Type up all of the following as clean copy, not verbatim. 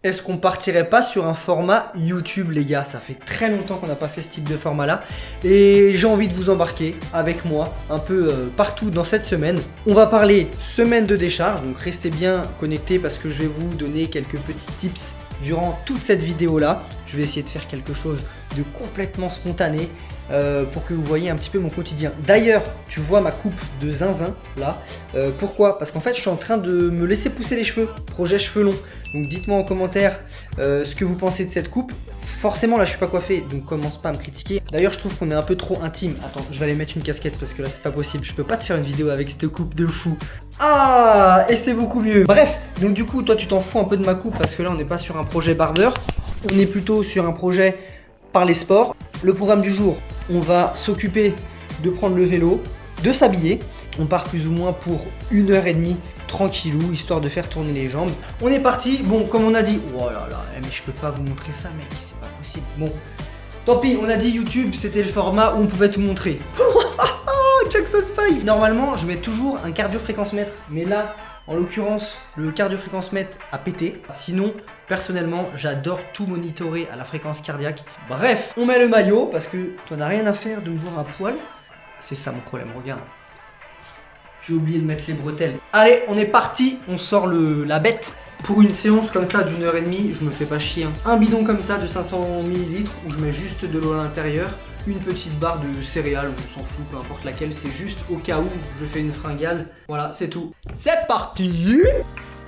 Est-ce qu'on partirait pas sur un format YouTube, les gars? Ça fait très longtemps qu'on n'a pas fait ce type de format là et j'ai envie de vous embarquer avec moi un peu partout dans cette semaine. On va parler semaine de décharge, donc restez bien connectés parce que je vais vous donner quelques petits tips durant toute cette vidéo là. Je vais essayer de faire quelque chose de complètement spontané pour que vous voyez un petit peu mon quotidien. D'ailleurs, tu vois ma coupe de zinzin là. Pourquoi? Parce qu'en fait, je suis en train de me laisser pousser les cheveux. Projet cheveux longs. Donc dites-moi en commentaire ce que vous pensez de cette coupe. Forcément, là, je suis pas coiffé, donc commence pas à me critiquer. D'ailleurs, je trouve qu'on est un peu trop intime. Attends, je vais aller mettre une casquette parce que là, c'est pas possible. Je peux pas te faire une vidéo avec cette coupe de fou. Ah, et c'est beaucoup mieux. Bref, donc du coup, toi, tu t'en fous un peu de ma coupe parce que là, on n'est pas sur un projet barbeur. On est plutôt sur un projet par les sports. Le programme du jour, on va s'occuper de prendre le vélo, de s'habiller. On part plus ou moins pour 1h30 tranquillou, histoire de faire tourner les jambes. On est parti. Bon, comme on a dit, oh là là, mais je peux pas vous montrer ça, mec, c'est pas possible. Bon, tant pis, on a dit YouTube, c'était le format où on pouvait tout montrer. Jackson 5. Normalement, je mets toujours un cardio-fréquence-mètre, mais là, en l'occurrence, le cardio-fréquence-mètre a pété. Sinon, personnellement, j'adore tout monitorer à la fréquence cardiaque. Bref, on met le maillot parce que toi n'as rien à faire de me voir à poil. C'est ça mon problème, regarde. J'ai oublié de mettre les bretelles. Allez, on est parti, on sort la bête. Pour une séance comme ça d'1h30, je me fais pas chier. Un bidon comme ça de 500 ml où je mets juste de l'eau à l'intérieur. Une petite barre de céréales, on s'en fout, peu importe laquelle, c'est juste au cas où je fais une fringale. Voilà, c'est tout. C'est parti.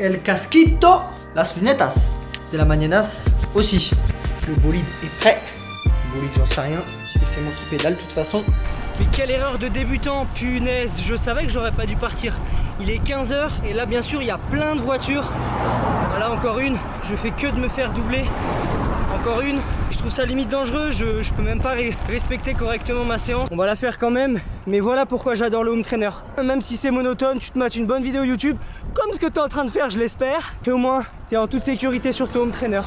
El casquito, las lunetas. De la mañanas aussi. Le bolide est prêt. Le bolide, j'en sais rien, parce que c'est moi qui pédale de toute façon. Mais quelle erreur de débutant, punaise, je savais que j'aurais pas dû partir. Il est 15h et là bien sûr il y a plein de voitures. Voilà encore une, je fais que de me faire doubler. Encore une, je trouve ça limite dangereux, je peux même pas respecter correctement ma séance. On va la faire quand même, mais voilà pourquoi j'adore le home trainer. Même si c'est monotone, tu te mates une bonne vidéo YouTube, comme ce que tu es en train de faire, je l'espère. Et au moins, tu es en toute sécurité sur ton home trainer.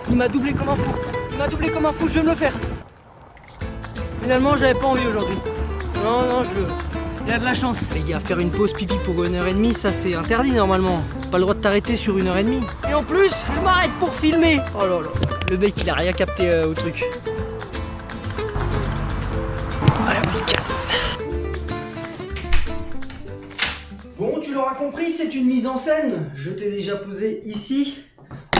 Il m'a doublé comme un fou, il m'a doublé comme un fou, je vais me le faire. Finalement, j'avais pas envie aujourd'hui. Non, il y a de la chance. Les gars, faire une pause pipi pour 1h30, ça c'est interdit normalement. Pas le droit de t'arrêter sur 1h30. Et en plus, je m'arrête pour filmer. Oh là là, le mec il a rien capté au truc. Allez, on se casse. Bon, tu l'auras compris, c'est une mise en scène. Je t'ai déjà posé ici.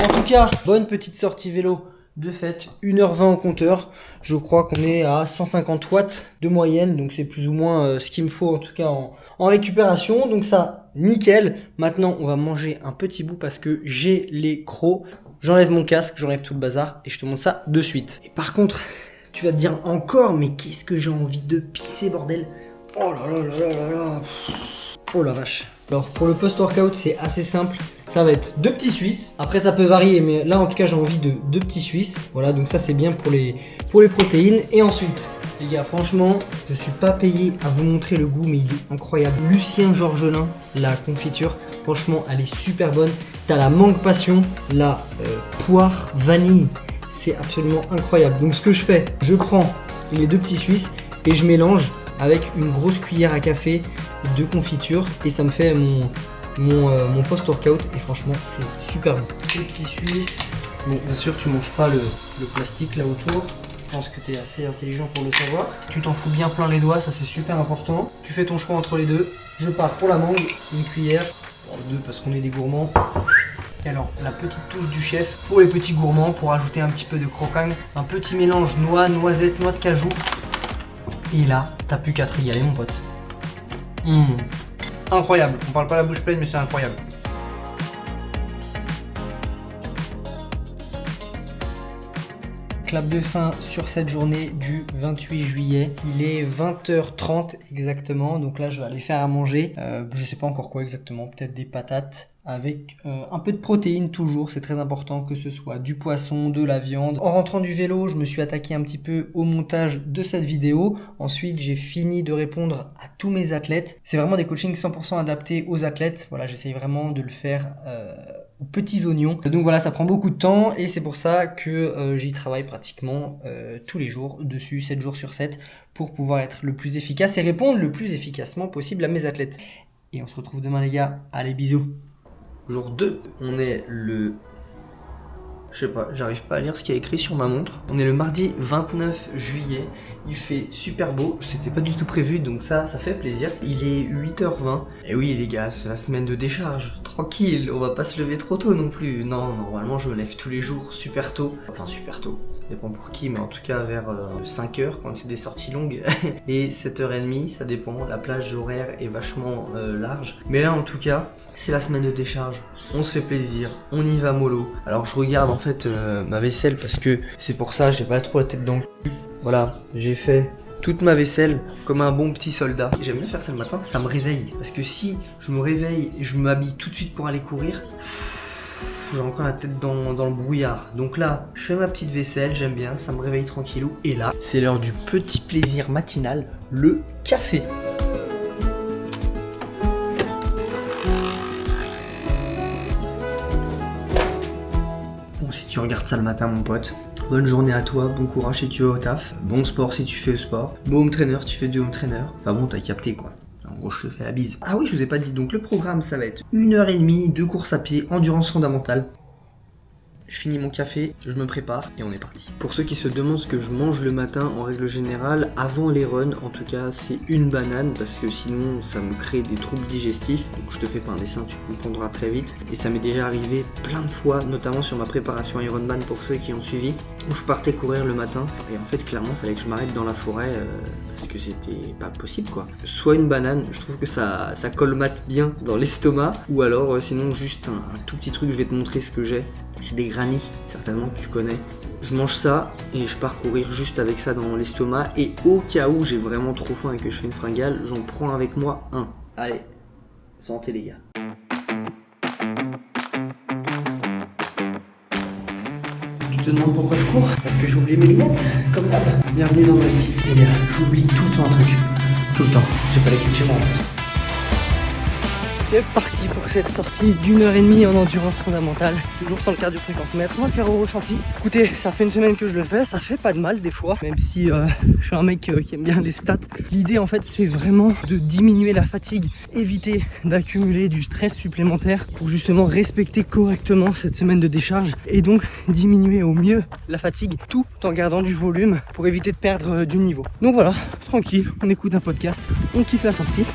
En tout cas, bonne petite sortie vélo de fait, 1h20 au compteur. Je crois qu'on est à 150 watts de moyenne, donc c'est plus ou moins ce qu'il me faut en tout cas en récupération. Donc ça, nickel. Maintenant, on va manger un petit bout parce que j'ai les crocs. J'enlève mon casque, j'enlève tout le bazar et je te montre ça de suite. Et par contre, tu vas te dire encore, mais qu'est-ce que j'ai envie de pisser, bordel. Oh là là là là là là. Oh la vache. Alors pour le post-workout, c'est assez simple. Ça va être 2 petits Suisses. Après ça peut varier, mais là en tout cas j'ai envie de 2 petits Suisses. Voilà, donc ça c'est bien pour les protéines. Et ensuite, les gars, franchement, je suis pas payé à vous montrer le goût, mais il est incroyable. Lucien Georgelin, la confiture, franchement elle est super bonne. T'as la mangue passion, la poire vanille. C'est absolument incroyable. Donc ce que je fais, je prends les 2 petits Suisses et je mélange avec une grosse cuillère à café de confiture et ça me fait mon post-workout et franchement c'est super bon. Les petits Suisses. Bon, bien sûr tu manges pas le plastique là autour. Je pense que tu es assez intelligent pour le savoir. Tu t'en fous bien plein les doigts, ça c'est super important. Tu fais ton choix entre les deux. Je pars pour la mangue, une cuillère. Bon, 2 parce qu'on est des gourmands. Et alors la petite touche du chef pour les petits gourmands pour ajouter un petit peu de croquant. Un petit mélange noix, noisette, noix de cajou. Et là, t'as plus qu'à te régaler mon pote. Incroyable, on parle pas la bouche pleine mais c'est incroyable. Clap de fin sur cette journée du 28 juillet. Il est 20h30 exactement, donc là je vais aller faire à manger. Je sais pas encore quoi exactement, peut-être des patates avec un peu de protéines toujours, c'est très important que ce soit du poisson, de la viande. En rentrant du vélo, je me suis attaqué un petit peu au montage de cette vidéo. Ensuite, j'ai fini de répondre à tous mes athlètes. C'est vraiment des coachings 100% adaptés aux athlètes. Voilà, j'essaye vraiment de le faire aux petits oignons. Donc voilà, ça prend beaucoup de temps et c'est pour ça que j'y travaille pratiquement tous les jours dessus, 7 jours sur 7, pour pouvoir être le plus efficace et répondre le plus efficacement possible à mes athlètes. Et on se retrouve demain les gars. Allez, bisous. Jour 2, on est le... Je sais pas, j'arrive pas à lire ce qu'il y a écrit sur ma montre. On est le mardi 29 juillet, il fait super beau, c'était pas du tout prévu donc ça fait plaisir. Il est 8h20, et oui les gars, c'est la semaine de décharge, tranquille, on va pas se lever trop tôt non plus. Non, normalement je me lève tous les jours super tôt, enfin super tôt, ça dépend pour qui, mais en tout cas vers 5h quand c'est des sorties longues, et 7h30, ça dépend, la plage horaire est vachement large. Mais là en tout cas, c'est la semaine de décharge, on se fait plaisir, on y va mollo. Alors je regarde en fait ma vaisselle parce que c'est pour ça, j'ai pas trop la tête dans le cul. Voilà, j'ai fait toute ma vaisselle comme un bon petit soldat. J'aime bien faire ça le matin, ça me réveille. Parce que si je me réveille et je m'habille tout de suite pour aller courir, j'ai encore la tête dans le brouillard. Donc là, je fais ma petite vaisselle, j'aime bien, ça me réveille tranquillou. Et là, c'est l'heure du petit plaisir matinal, le café. Bon, si tu regardes ça le matin, mon pote, bonne journée à toi, bon courage si tu vas au taf, bon sport si tu fais au sport, bon home trainer si tu fais du home trainer. Enfin bon, t'as capté quoi. En gros, je te fais la bise. Ah oui, je vous ai pas dit, donc le programme, ça va être 1h30 de course à pied, endurance fondamentale. Je finis mon café, je me prépare et on est parti. Pour ceux qui se demandent ce que je mange le matin, en règle générale, avant les runs, en tout cas, c'est une banane parce que sinon ça me crée des troubles digestifs. Donc je te fais pas un dessin, tu comprendras très vite. Et ça m'est déjà arrivé plein de fois, notamment sur ma préparation Ironman pour ceux qui ont suivi, où je partais courir le matin et en fait clairement il fallait que je m'arrête dans la forêt parce que c'était pas possible quoi. Soit une banane, je trouve que ça colmate bien dans l'estomac, ou alors sinon juste un tout petit truc, je vais te montrer ce que j'ai. C'est des granny, certainement que tu connais. Je mange ça et je pars courir juste avec ça dans l'estomac. Et au cas où j'ai vraiment trop faim et que je fais une fringale, j'en prends avec moi un. Allez, santé les gars. Tu te demandes pourquoi je cours? Parce que j'ai oublié mes lunettes, comme d'hab. Bienvenue dans ma vie. Les gars, j'oublie tout le temps un truc. Tout le temps. J'ai pas les clés de chez moi en plus. C'est parti pour cette sortie d'1h30 en endurance fondamentale, toujours sans le cardio-fréquence-mètre. On va le faire au ressenti. Écoutez, ça fait une semaine que je le fais, ça fait pas de mal des fois, même si je suis un mec qui aime bien les stats. L'idée en fait c'est vraiment de diminuer la fatigue, éviter d'accumuler du stress supplémentaire pour justement respecter correctement cette semaine de décharge et donc diminuer au mieux la fatigue tout en gardant du volume pour éviter de perdre du niveau. Donc voilà, tranquille, on écoute un podcast, on kiffe la sortie.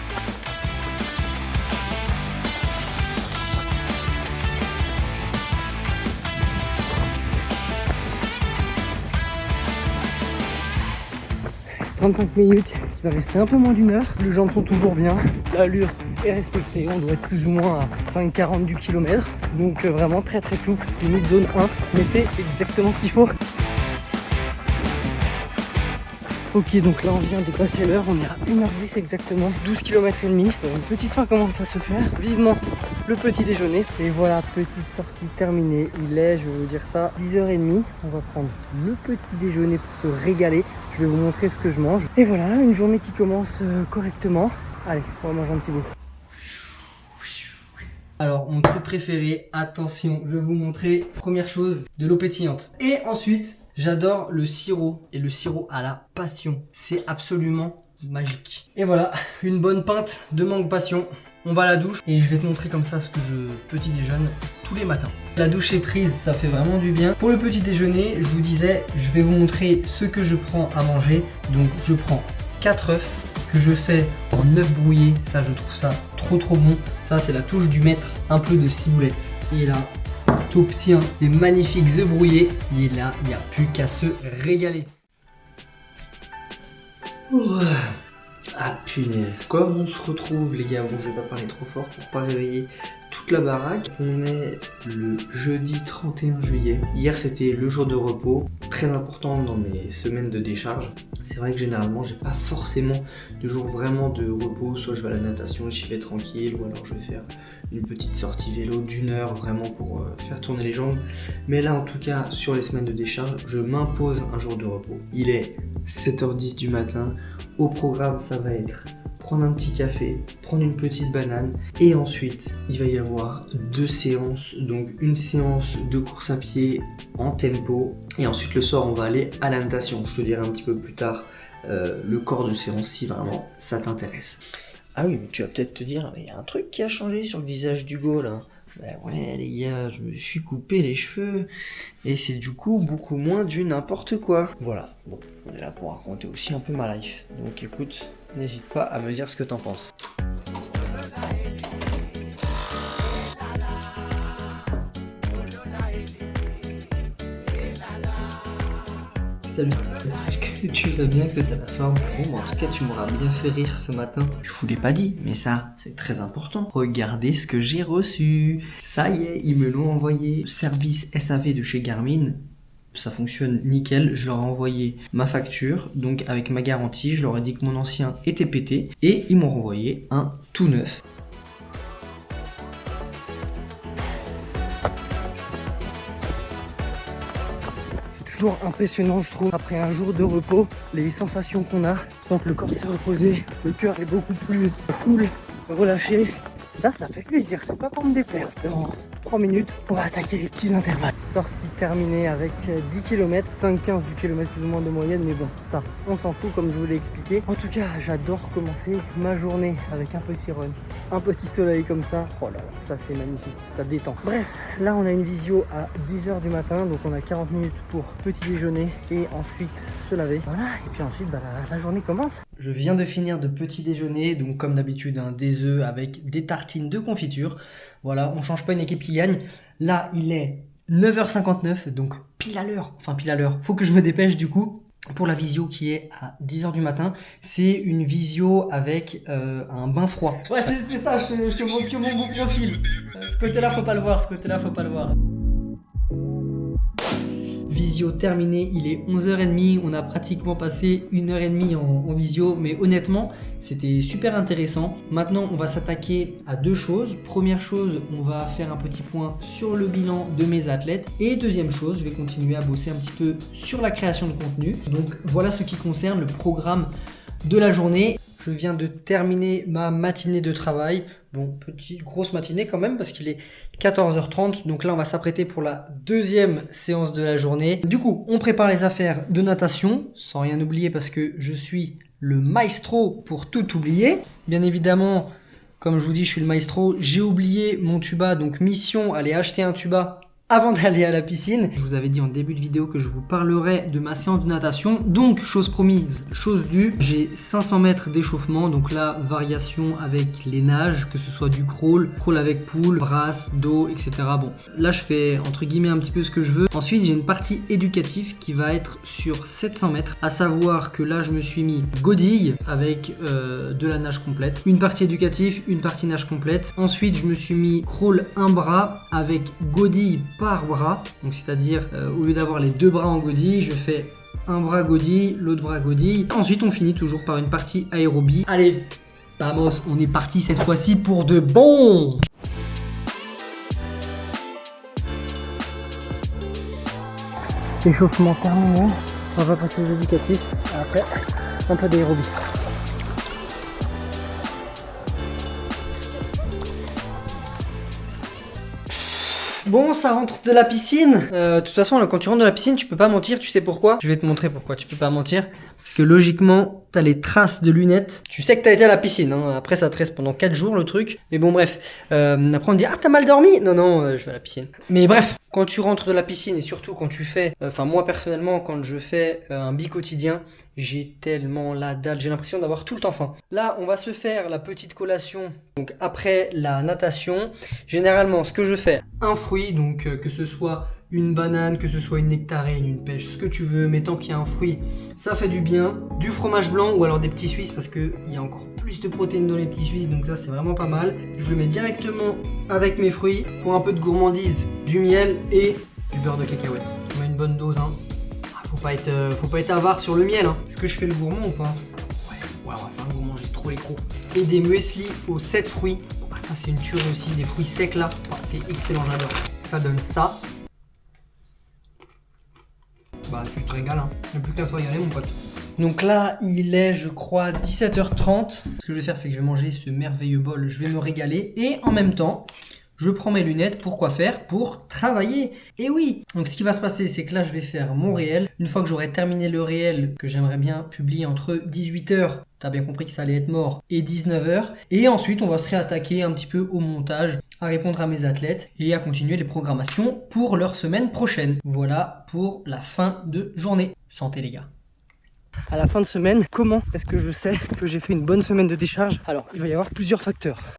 « 35 minutes, il va rester un peu moins d'1 heure. Les jambes sont toujours bien, l'allure est respectée, on doit être plus ou moins à 5,40 du kilomètre. Donc vraiment très très souple, limite zone 1, mais c'est exactement ce qu'il faut. Ok, donc là on vient de passer l'heure, on est à 1h10 exactement, 12 km et demi. Une petite faim commence à se faire, vivement le petit déjeuner. Et voilà, petite sortie terminée, il est, je vais vous dire ça, 10h30. On va prendre le petit déjeuner pour se régaler. Je vais vous montrer ce que je mange. Et voilà, une journée qui commence correctement. Allez, on va manger un petit bout. Alors, mon truc préféré, attention, je vais vous montrer, première chose, de l'eau pétillante. Et ensuite, j'adore le sirop, et le sirop à la passion. C'est absolument magique. Et voilà, une bonne pinte de mangue passion. On va à la douche et je vais te montrer comme ça ce que je petit déjeune tous les matins. La douche est prise, ça fait vraiment du bien. Pour le petit déjeuner, je vous disais, je vais vous montrer ce que je prends à manger. Donc je prends 4 œufs que je fais en œufs brouillés. Ça, je trouve ça trop bon. Ça, c'est la touche du maître, un peu de ciboulette. Et là, t'obtiens des magnifiques œufs brouillés. Et là, il n'y a plus qu'à se régaler. Ah punaise. Comme on se retrouve les gars, bon je vais pas parler trop fort pour pas réveiller toute toute la baraque. On est le jeudi 31 juillet. Hier c'était le jour de repos, très important dans mes semaines de décharge. C'est vrai que généralement j'ai pas forcément de jour vraiment de repos, soit je vais à la natation, j'y vais tranquille, ou alors je vais faire une petite sortie vélo d'1 heure vraiment pour faire tourner les jambes. Mais là en tout cas sur les semaines de décharge, je m'impose un jour de repos. Il est 7h10 du matin, au programme ça va être prendre un petit café, prendre une petite banane et ensuite il va y avoir 2 séances, donc une séance de course à pied en tempo et ensuite le soir on va aller à la natation. Je te dirai un petit peu plus tard le corps de séance si vraiment ça t'intéresse. Ah oui, mais tu vas peut-être te dire, mais il y a un truc qui a changé sur le visage d'Hugo là. Ben ouais les gars, je me suis coupé les cheveux et c'est du coup beaucoup moins du n'importe quoi. Voilà, bon, on est là pour raconter aussi un peu ma life. Donc écoute, n'hésite pas à me dire ce que t'en penses. Salut, j'espère que tu vas bien, que t'as la forme. Bon, en tout cas, tu m'auras bien fait rire ce matin. Je vous l'ai pas dit, mais ça, c'est très important. Regardez ce que j'ai reçu. Ça y est, ils me l'ont envoyé. Service SAV de chez Garmin. Ça fonctionne nickel. Je leur ai envoyé ma facture, donc avec ma garantie. Je leur ai dit que mon ancien était pété. Et ils m'ont renvoyé un tout neuf. Toujours impressionnant je trouve, après un jour de repos, les sensations qu'on a, sans que le corps s'est reposé, le cœur est beaucoup plus cool, relâché. Ça fait plaisir, c'est pas pour me déplaire. Dans 3 minutes, on va attaquer les petits intervalles. Sortie terminée avec 10 km, 5-15 du kilomètre plus ou moins de moyenne, mais bon, ça, on s'en fout comme je vous l'ai expliqué. En tout cas, j'adore commencer ma journée avec un petit run, un petit soleil comme ça. Oh là là, ça c'est magnifique, ça détend. Bref, là on a une visio à 10h du matin, donc on a 40 minutes pour petit déjeuner et ensuite se laver. Voilà, et puis ensuite la journée commence. Je viens de finir de petit déjeuner, donc comme d'habitude des œufs avec des tartines de confiture. Voilà, on change pas une équipe qui gagne. Là, il est 9h59, donc pile à l'heure. Enfin, pile à l'heure. Faut que je me dépêche du coup pour la visio qui est à 10h du matin. C'est une visio avec un bain froid. Ouais, c'est ça, je te montre que mon beau profil. Ce côté-là, faut pas le voir. Visio terminée, il est 11h30, on a pratiquement passé 1h30 en visio, mais honnêtement, c'était super intéressant. Maintenant, on va s'attaquer à 2 choses. Première chose, on va faire un petit point sur le bilan de mes athlètes. Et deuxième chose, je vais continuer à bosser un petit peu sur la création de contenu. Donc voilà ce qui concerne le programme de la journée. Je viens de terminer ma matinée de travail. Bon, grosse matinée quand même parce qu'il est 14h30. Donc là, on va s'apprêter pour la 2e séance de la journée. Du coup, on prépare les affaires de natation, sans rien oublier parce que je suis le maestro pour tout oublier. Bien évidemment, comme je vous dis, je suis le maestro. J'ai oublié mon tuba, donc mission, aller acheter un tuba avant d'aller à la piscine. Je vous avais dit en début de vidéo que je vous parlerai de ma séance de natation. Donc, chose promise, chose due, j'ai 500 mètres d'échauffement. Donc là, variation avec les nages, que ce soit du crawl avec pool, brasse, dos, etc. Bon, là, je fais entre guillemets un petit peu ce que je veux. Ensuite, j'ai une partie éducative qui va être sur 700 mètres. À savoir que là, je me suis mis godille avec de la nage complète. Une partie éducative, une partie nage complète. Ensuite, je me suis mis crawl un bras avec godille par bras, donc c'est-à-dire au lieu d'avoir les 2 bras en godille, je fais un bras godille, l'autre bras godille. Ensuite on finit toujours par une partie aérobie. Allez, vamos, on est parti cette fois-ci pour de bon. Échauffement terminé, on va passer aux éducatifs, après un peu d'aérobie. Bon, ça rentre de la piscine. De toute façon, là, quand tu rentres de la piscine, tu peux pas mentir. Tu sais pourquoi? Je vais te montrer pourquoi tu peux pas mentir. Parce que logiquement, t'as les traces de lunettes. Tu sais que t'as été à la piscine. Hein. Après, ça te reste pendant 4 jours le truc. Mais bon, bref. Après, on te dit, ah, t'as mal dormi? Non, je vais à la piscine. Mais bref, quand tu rentres de la piscine et surtout quand tu fais... Enfin, moi, personnellement, quand je fais un bi-quotidien, j'ai tellement la dalle. J'ai l'impression d'avoir tout le temps faim. Là, on va se faire la petite collation. Donc, après la natation, généralement, ce que je fais, un fruit, donc que ce soit une banane, que ce soit une nectarine, une pêche, ce que tu veux, mais tant qu'il y a un fruit, ça fait du bien. Du fromage blanc ou alors des petits suisses parce qu'il y a encore plus de protéines dans les petits suisses, donc ça c'est vraiment pas mal. Je le mets directement avec mes fruits pour un peu de gourmandise, du miel et du beurre de cacahuète. On met une bonne dose, hein. Faut pas être avare sur le miel, hein. Est-ce que je fais le gourmand ou pas? Ouais, on va faire un gourmand, j'ai trop les crocs. Et des muesli aux 7 fruits. Ça c'est une tuerie aussi, des fruits secs là. C'est excellent, j'adore. Ça donne ça. Bah tu te régales, hein. Il n'y a plus qu'à te régaler mon pote. Donc là, il est, je crois, 17h30. Ce que je vais faire, c'est que je vais manger ce merveilleux bol. Je vais me régaler. Et en même temps, je prends mes lunettes. Pour quoi faire? Pour travailler. Et oui! Donc ce qui va se passer, c'est que là, je vais faire mon réel. Une fois que j'aurai terminé le réel, que j'aimerais bien publier entre 18h, t'as bien compris que ça allait être mort, et 19h. Et ensuite, on va se réattaquer un petit peu au montage, à répondre à mes athlètes et à continuer les programmations pour leur semaine prochaine. Voilà pour la fin de journée. Santé les gars. À la fin de semaine, comment est-ce que je sais que j'ai fait une bonne semaine de décharge? Alors, il va y avoir plusieurs facteurs.